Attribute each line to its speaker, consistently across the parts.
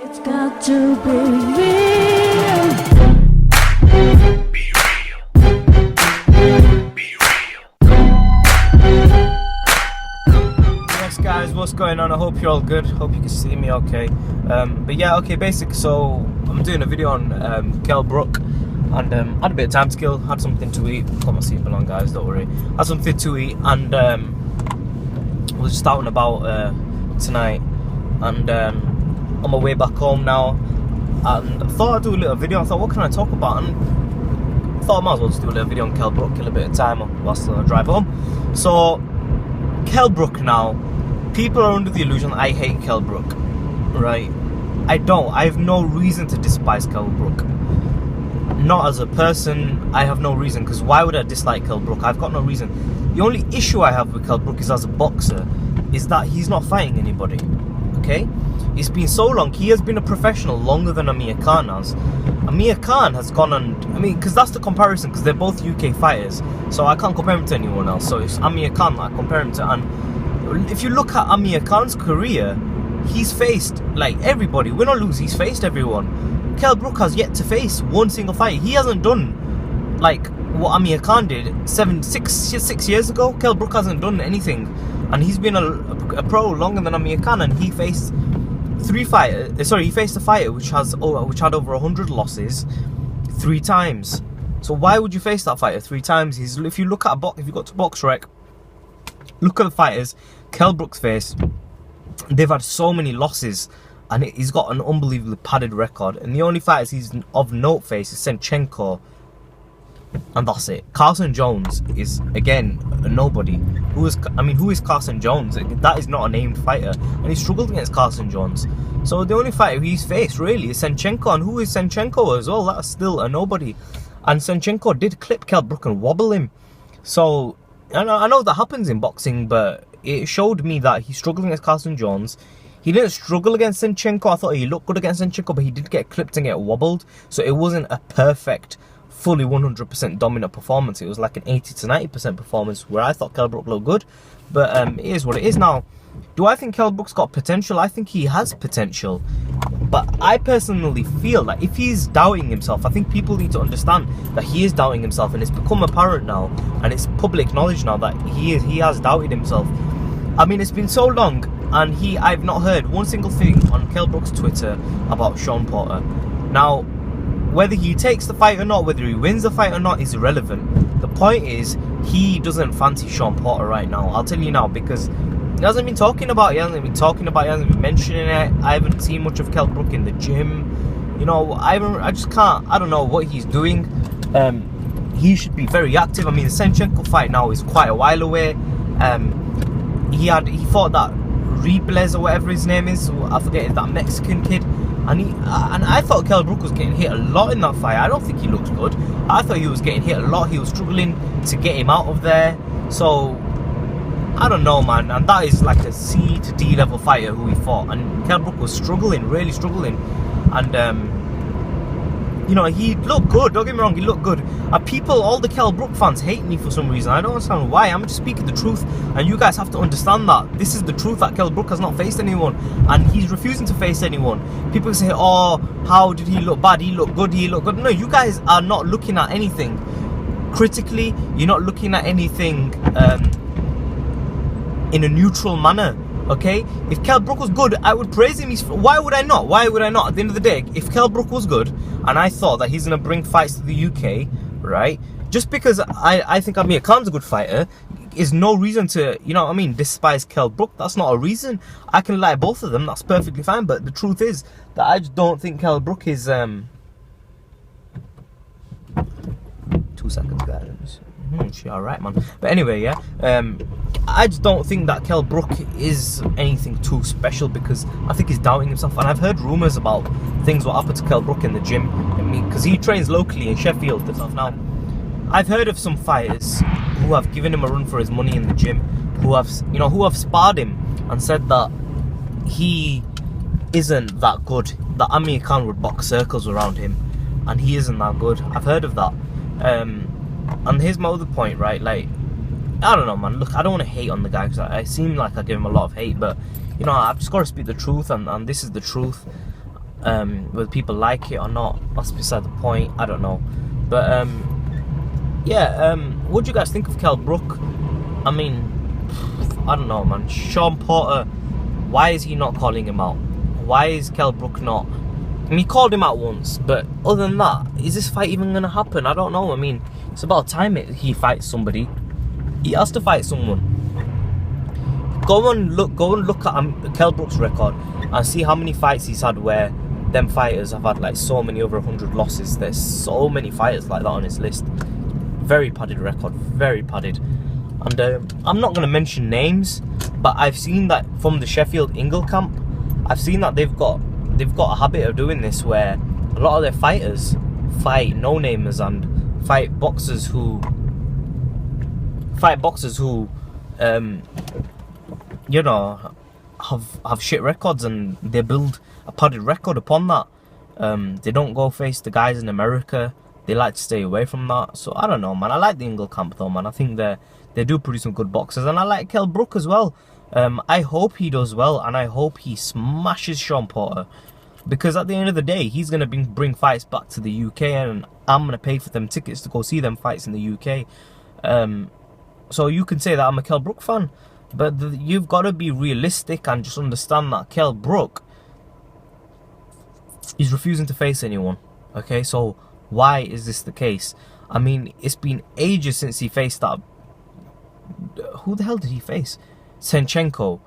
Speaker 1: It's got to be real.
Speaker 2: Be real. Be real.
Speaker 3: Yes guys, what's going on? I hope you're all good. Hope you can see me okay. But yeah, okay, basic. So I'm doing a video on Kell Brook, and had a bit of time to kill, had something to eat. Got my seatbelt on, guys, don't worry. Had something to eat, and was just out and about tonight, and on my way back home now, and I thought I'd do a little video. I thought, what can I talk about? And I thought I might as well just do a little video on Kell Brook, kill a bit of time whilst I drive home. So Kell Brook now, people are under the illusion that I hate Kell Brook, right? I don't. I have no reason to despise Kell Brook. Not as a person, I have no reason, because why would I dislike Kell Brook? I've got no reason. The only issue I have with Kell Brook is as a boxer, is that he's not fighting anybody, okay? It's been so long. He has been a professional longer than Amir Khan has. Amir Khan has gone on, I mean, because that's the comparison, because they're both UK fighters, so I can't compare him to anyone else. So it's Amir Khan that I compare him to. And if you look at Amir Khan's career, he's faced, like, everybody. Win or lose, he's faced everyone. Kell Brook has yet to face one single fight. He hasn't done, like, what Amir Khan did 6 years ago. Kell Brook hasn't done anything. And he's been a pro longer than Amir Khan, and he faced he faced a fighter which had over 100 losses 3 times. So why would you face that fighter 3 times? If you look at if you got to BoxRec, look at the fighters Kell Brook's faced. They've had so many losses, and he's got an unbelievably padded record. And the only fighters he's of note faced is Senchenko, and that's it. Carson Jones is, again, a nobody. Who is Carson Jones? That is not a named fighter, and he struggled against Carson Jones. So the only fighter he's faced really is Senchenko, and who is Senchenko as well? That's still a nobody. And Senchenko did clip Kell Brook and wobble him. So I know that happens in boxing, but it showed me that he's struggling against Carson Jones. He didn't struggle against Senchenko. I thought he looked good against Senchenko, but he did get clipped and get wobbled. So it wasn't a perfect, fully 100% dominant performance. It was like an 80 to 90% performance where I thought Kell Brook looked good. But it is what it is. Now, do I think Kell Brook's got potential? I think he has potential. But I personally feel that if he's doubting himself, I think people need to understand that he is doubting himself, and it's become apparent now, and it's public knowledge now that he has doubted himself. I mean, it's been so long, and I've not heard one single thing on Kell Brook's Twitter about Shawn Porter. Now, whether he takes the fight or not, whether he wins the fight or not, is irrelevant. The point is, he doesn't fancy Shawn Porter right now. I'll tell you now, because he hasn't been talking about it, he hasn't been mentioning it. I haven't seen much of Kell Brook in the gym. You know, I just can't, I don't know what he's doing. He should be very active. I mean, the Senchenko fight now is quite a while away. He fought that Rebles or whatever his name is, I forget, that Mexican kid, and I thought Kell Brook was getting hit a lot in that fight. I don't think he looked good. I thought he was getting hit a lot. He was struggling to get him out of there. So I don't know, man. And that is like a C to D level fighter who he fought, and Kell Brook was struggling, really struggling. And you know, he looked good, don't get me wrong, he looked good. All the Kell Brook fans hate me for some reason. I don't understand why. I'm just speaking the truth, and you guys have to understand that this is the truth, that Kell Brook has not faced anyone, and he's refusing to face anyone. People say, oh, how did he look bad? He looked good, he looked good. No, you guys are not looking at anything critically. You're not looking at anything in a neutral manner. Okay, if Kell Brook was good, I would praise him. Why would I not? Why would I not? At the end of the day, if Kell Brook was good, and I thought that he's going to bring fights to the UK, right? Just because I think Amir Khan's a good fighter is no reason to, you know what I mean, despise Kell Brook. That's not a reason. I can like both of them. That's perfectly fine. But the truth is that I just don't think Kell Brook is 2 seconds, guys. She alright, man. But anyway, yeah, I just don't think that Kell Brook is anything too special, because I think he's doubting himself. And I've heard rumours about things what happened to Kell Brook in the gym. I mean, because he trains locally in Sheffield himself. Now, I've heard of some fighters who have given him a run for his money in the gym, who have sparred him and said that he isn't that good, that Amir Khan would box circles around him, and he isn't that good. I've heard of that. And here's my other point, right? Like, I don't know, man. Look, I don't want to hate on the guy, because I seem like I give him a lot of hate, but you know, I've just got to speak the truth, and this is the truth. Whether people like it or not, that's beside the point. I don't know. But yeah, what do you guys think of Kell Brook? I mean, I don't know, man. Shawn Porter, why is he not calling him out? Why is Kell Brook not? I mean, he called him out once, but other than that, is this fight even gonna happen? I don't know. I mean, it's about time he fights somebody. He has to fight someone. Go and look at Kell Brook's record and see how many fights he's had where them fighters have had like so many over 100 losses. There's so many fighters like that on his list. Very padded record, very padded. And I'm not going to mention names, but I've seen that from the Sheffield Ingle camp. I've seen that they've got a habit of doing this, where a lot of their fighters fight no-namers and fight boxers who you know, have shit records, and they build a padded record upon that. They don't go face the guys in America. They like to stay away from that. So I don't know, man. I like the Ingle camp though, man. I think they do produce some good boxers, and I like Kell Brook as well. I hope he does well, and I hope he smashes Shawn Porter, because at the end of the day, he's gonna bring fights back to the UK, and I'm gonna pay for them tickets to go see them fights in the UK. So you can say that I'm a Kell Brook fan, but you've got to be realistic and just understand that Kell Brook is refusing to face anyone. Okay, so why is this the case? I mean, it's been ages since he faced that. Who the hell did he face? Senchenko.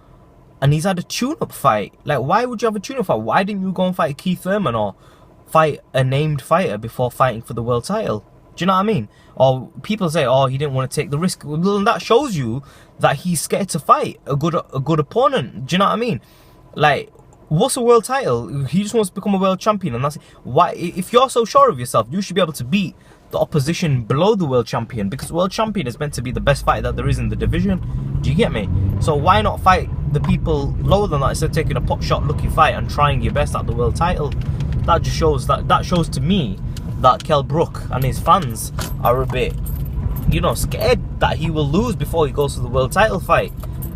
Speaker 3: And he's had a tune-up fight. Like, why would you have a tune-up fight? Why didn't you go and fight Keith Thurman or fight a named fighter before fighting for the world title? Do you know what I mean? Or people say, oh, he didn't want to take the risk. Well, that shows you that he's scared to fight a good opponent. Do you know what I mean? Like, what's a world title? He just wants to become a world champion, and that's it. Why? If you're so sure of yourself, you should be able to beat the opposition below the world champion, because the world champion is meant to be the best fighter that there is in the division. Do you get me? So why not fight the people lower than that instead of taking a pot shot lucky fight and trying your best at the world title? That just shows that shows to me that Kell Brook and his fans are a bit, you know, scared that he will lose before he goes to the world title fight.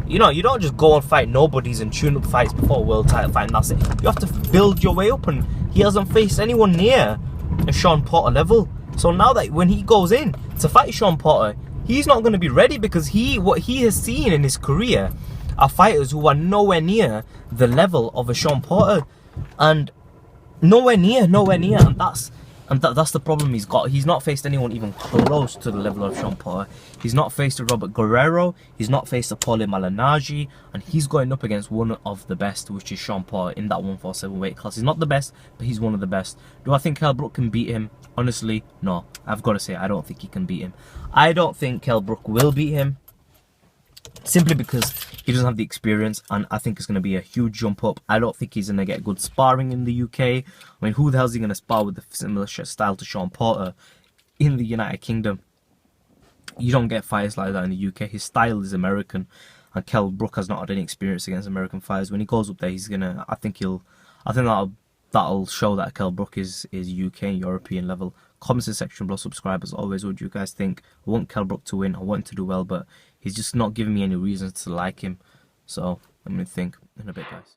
Speaker 3: You know, you don't just go and fight nobodies and tune up fights before a world title fight and that's it. You have to build your way up, and he hasn't faced anyone near a Shawn Porter level. So now that when he goes in to fight Shawn Porter, he's not going to be ready, because what he has seen in his career are fighters who are nowhere near the level of a Shawn Porter, and nowhere near, and that's the problem he's got. He's not faced anyone even close to the level of Shawn Porter. He's not faced a Robert Guerrero. He's not faced a Paulie Malignaggi. And he's going up against one of the best, which is Shawn Porter, in that 147 weight class. He's not the best, but he's one of the best. Do I think Kell Brook can beat him? Honestly, no. I've got to say, I don't think he can beat him. I don't think Kell Brook will beat him, simply because he doesn't have the experience, and I think it's going to be a huge jump up. I don't think he's going to get good sparring in the UK. I mean, who the hell is he going to spar with a similar style to Shawn Porter in the United Kingdom? You don't get fighters like that in the UK. His style is American, and Kell Brook has not had any experience against American fighters. When he goes up there, he's gonna. I think that'll show that Kell Brook is UK and European level. Comments section below, subscribe as always. What do you guys think? I want Kell Brook to win. I want him to do well, but he's just not giving me any reasons to like him. So let me think in a bit, guys.